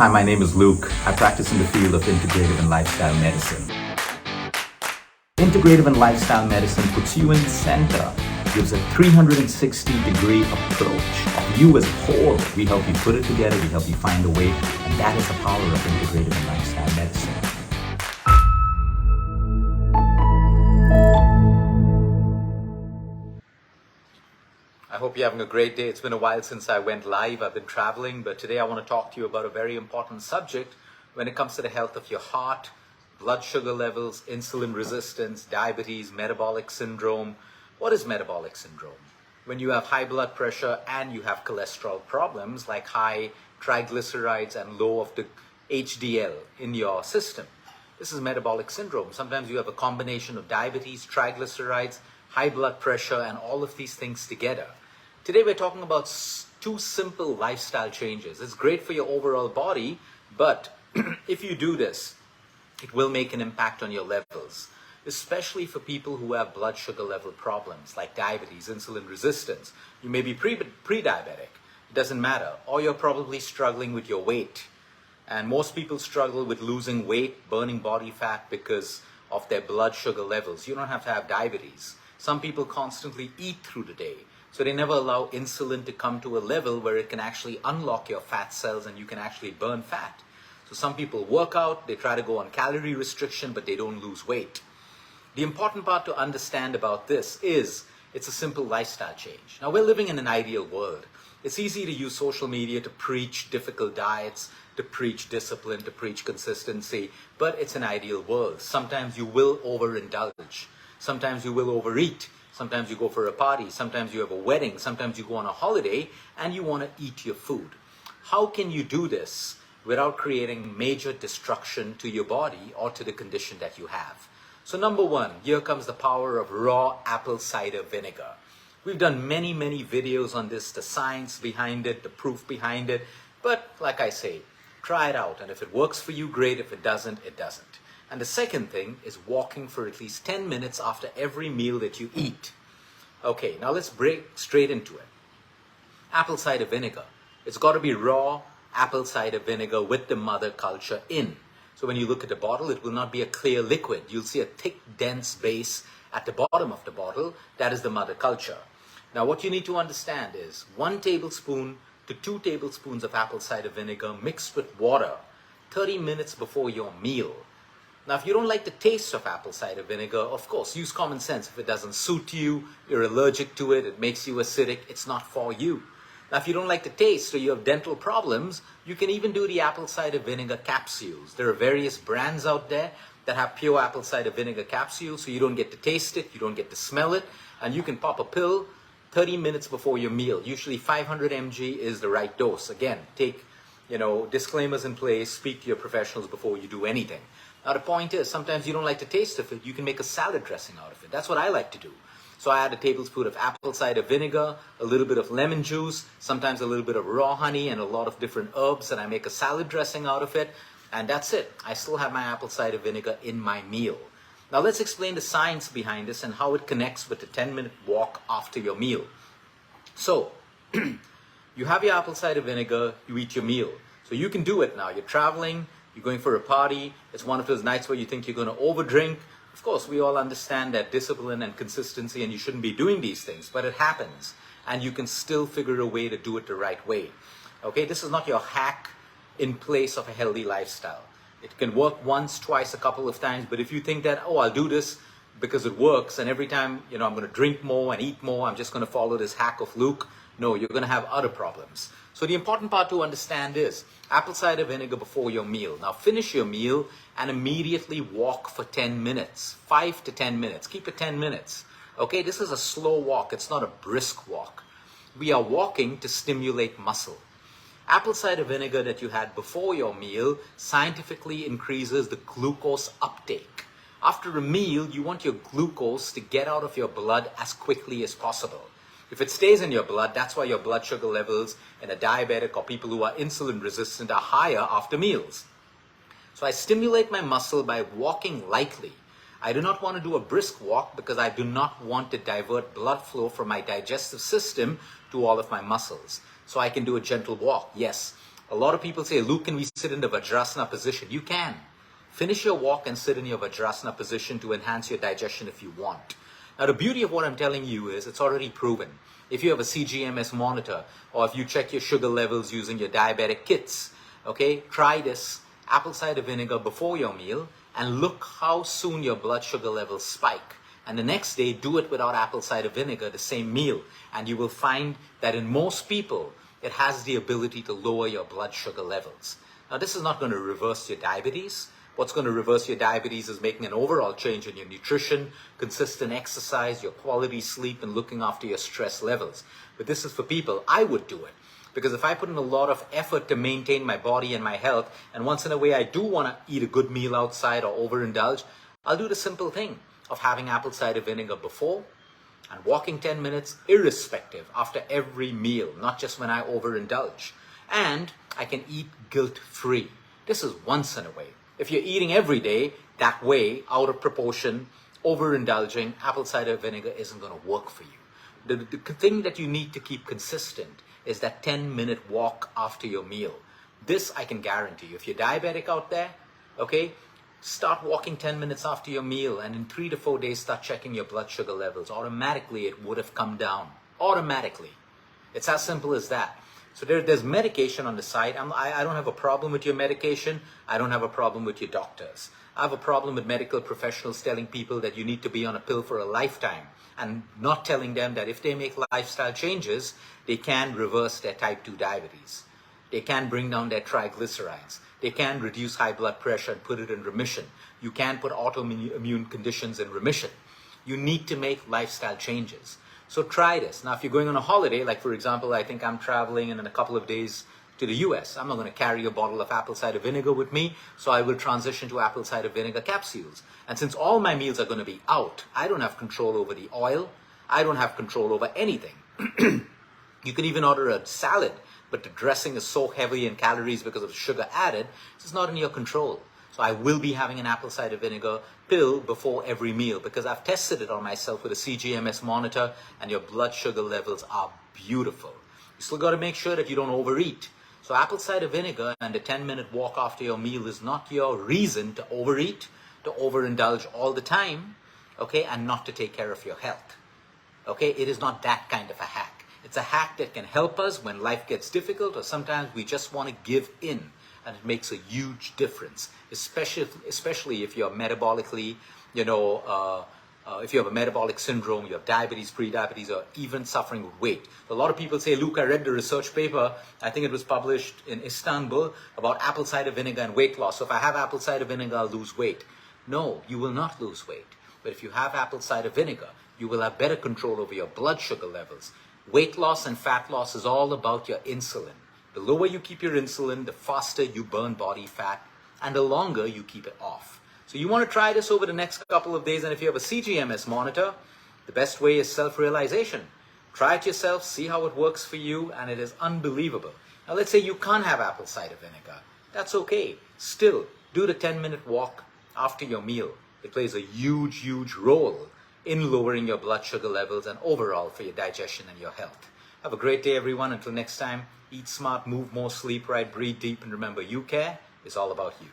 Hi, my name is Luke. I practice in the field of integrative and lifestyle medicine. Integrative and lifestyle medicine puts you in the center, gives a 360-degree approach of you as a whole. We help you put it together, we help you find a way, and that is the power of integrative and lifestyle medicine. I hope you're having a great day. It's been a while since I went live. I've been traveling, but today I want to talk to you about a very important subject when it comes to the health of your heart, blood sugar levels, insulin resistance, diabetes, metabolic syndrome. What is metabolic syndrome? When you have high blood pressure and you have cholesterol problems like high triglycerides and low of the HDL in your system. This is metabolic syndrome. Sometimes you have a combination of diabetes, triglycerides, high blood pressure, and all of these things together. Today we're talking about two simple lifestyle changes. It's great for your overall body, but if you do this, it will make an impact on your levels, especially for people who have blood sugar level problems like diabetes, insulin resistance. You may be pre-diabetic, it doesn't matter, or you're probably struggling with your weight. And most people struggle with losing weight, burning body fat because of their blood sugar levels. You don't have to have diabetes. Some people constantly eat through the day, so they never allow insulin to come to a level where it can actually unlock your fat cells and you can actually burn fat. So some people work out, they try to go on calorie restriction, but they don't lose weight. The important part to understand about this is it's a simple lifestyle change. Now, we're living in an ideal world. It's easy to use social media to preach difficult diets, to preach discipline, to preach consistency, but it's an ideal world. Sometimes you will overindulge. Sometimes you will overeat. Sometimes you go for a party. Sometimes you have a wedding. Sometimes you go on a holiday and you want to eat your food. How can you do this without creating major destruction to your body or to the condition that you have? So number one, here comes the power of raw apple cider vinegar. We've done many videos on this, the science behind it, the proof behind it. But like I say, try it out. And if it works for you, great. If it doesn't, it doesn't. And the second thing is walking for at least 10 minutes after every meal that you eat. Okay, now let's break straight into it. Apple cider vinegar. It's got to be raw apple cider vinegar with the mother culture in. So when you look at the bottle, it will not be a clear liquid. You'll see a thick, dense base at the bottom of the bottle. That is the mother culture. Now what you need to understand is 1 tablespoon to 2 tablespoons of apple cider vinegar mixed with water 30 minutes before your meal. Now, if you don't like the taste of apple cider vinegar, of course, use common sense. If it doesn't suit you, you're allergic to it, it makes you acidic, it's not for you. Now, if you don't like the taste or you have dental problems, you can even do the apple cider vinegar capsules. There are various brands out there that have pure apple cider vinegar capsules, so you don't get to taste it, you don't get to smell it, and you can pop a pill 30 minutes before your meal. Usually 500 mg is the right dose. Again, take disclaimers in place, speak to your professionals before you do anything. Now the point is, sometimes you don't like the taste of it, you can make a salad dressing out of it. That's what I like to do. So I add a tablespoon of apple cider vinegar, a little bit of lemon juice, sometimes a little bit of raw honey and a lot of different herbs, and I make a salad dressing out of it, and that's it. I still have my apple cider vinegar in my meal. Now let's explain the science behind this and how it connects with the 10-minute walk after your meal. So, you have your apple cider vinegar, you eat your meal. So you can do it now. You're traveling, you're going for a party, it's one of those nights where you think you're going to overdrink. Of course, we all understand that discipline and consistency and you shouldn't be doing these things, but it happens. And you can still figure a way to do it the right way. Okay, this is not your hack in place of a healthy lifestyle. It can work once, twice, a couple of times, but if you think that, oh, I'll do this because it works, and every time, I'm going to drink more and eat more, I'm just going to follow this hack of Luke, no, you're going to have other problems. So the important part to understand is apple cider vinegar before your meal. Now finish your meal and immediately walk for 10 minutes, 5 to 10 minutes. Keep it 10 minutes. Okay, this is a slow walk. It's not a brisk walk. We are walking to stimulate muscle. Apple cider vinegar that you had before your meal scientifically increases the glucose uptake. After a meal, you want your glucose to get out of your blood as quickly as possible. If it stays in your blood, that's why your blood sugar levels in a diabetic or people who are insulin resistant are higher after meals. So I stimulate my muscle by walking lightly. I do not want to do a brisk walk because I do not want to divert blood flow from my digestive system to all of my muscles. So I can do a gentle walk, yes. A lot of people say, Luke, can we sit in the Vajrasana position? You can. Finish your walk and sit in your Vajrasana position to enhance your digestion if you want. Now, the beauty of what I'm telling you is it's already proven. If you have a CGMS monitor, or if you check your sugar levels using your diabetic kits, okay, try this apple cider vinegar before your meal and look how soon your blood sugar levels spike. And the next day, do it without apple cider vinegar, the same meal. And you will find that in most people, it has the ability to lower your blood sugar levels. Now, this is not going to reverse your diabetes. What's going to reverse your diabetes is making an overall change in your nutrition, consistent exercise, your quality sleep, and looking after your stress levels. But this is for people, I would do it. Because if I put in a lot of effort to maintain my body and my health, and once in a way I do want to eat a good meal outside or overindulge, I'll do the simple thing of having apple cider vinegar before and walking 10 minutes irrespective after every meal, not just when I overindulge. And I can eat guilt-free. This is once in a way. If you're eating every day that way, out of proportion, overindulging, apple cider vinegar isn't going to work for you. The thing that you need to keep consistent is that 10-minute walk after your meal. This I can guarantee you. If you're diabetic out there, okay, start walking 10 minutes after your meal, and in 3 to 4 days start checking your blood sugar levels. Automatically it would have come down. Automatically. It's as simple as that. So there's medication on the side. I don't have a problem with your medication. I don't have a problem with your doctors. I have a problem with medical professionals telling people that you need to be on a pill for a lifetime and not telling them that if they make lifestyle changes, they can reverse their type 2 diabetes. They can bring down their triglycerides. They can reduce high blood pressure and put it in remission. You can put autoimmune conditions in remission. You need to make lifestyle changes. So try this. Now, if you're going on a holiday, like for example, I think I'm traveling in a couple of days to the US. I'm not going to carry a bottle of apple cider vinegar with me, so I will transition to apple cider vinegar capsules. And since all my meals are going to be out, I don't have control over the oil. I don't have control over anything. You can even order a salad, but the dressing is so heavy in calories because of the sugar added, it's not in your control. So I will be having an apple cider vinegar pill before every meal because I've tested it on myself with a CGMS monitor, and your blood sugar levels are beautiful. You still got to make sure that you don't overeat. So apple cider vinegar and a 10-minute walk after your meal is not your reason to overeat, to overindulge all the time, okay, and not to take care of your health. Okay, it is not that kind of a hack. It's a hack that can help us when life gets difficult, or sometimes we just want to give in, and it makes a huge difference, especially if you're metabolically, if you have a metabolic syndrome, you have diabetes, pre-diabetes, or even suffering with weight. A lot of people say, Luke, I read the research paper, I think it was published in Istanbul, about apple cider vinegar and weight loss. So if I have apple cider vinegar, I'll lose weight. No, you will not lose weight. But if you have apple cider vinegar, you will have better control over your blood sugar levels. Weight loss and fat loss is all about your insulin. The lower you keep your insulin, the faster you burn body fat, and the longer you keep it off. So you want to try this over the next couple of days, and if you have a CGMS monitor, the best way is self-realization. Try it yourself, see how it works for you, and it is unbelievable. Now let's say you can't have apple cider vinegar. That's okay. Still, do the 10-minute walk after your meal. It plays a huge, huge role in lowering your blood sugar levels and overall for your digestion and your health. Have a great day, everyone. Until next time, eat smart, move more, sleep right, breathe deep, and remember, you care is all about you.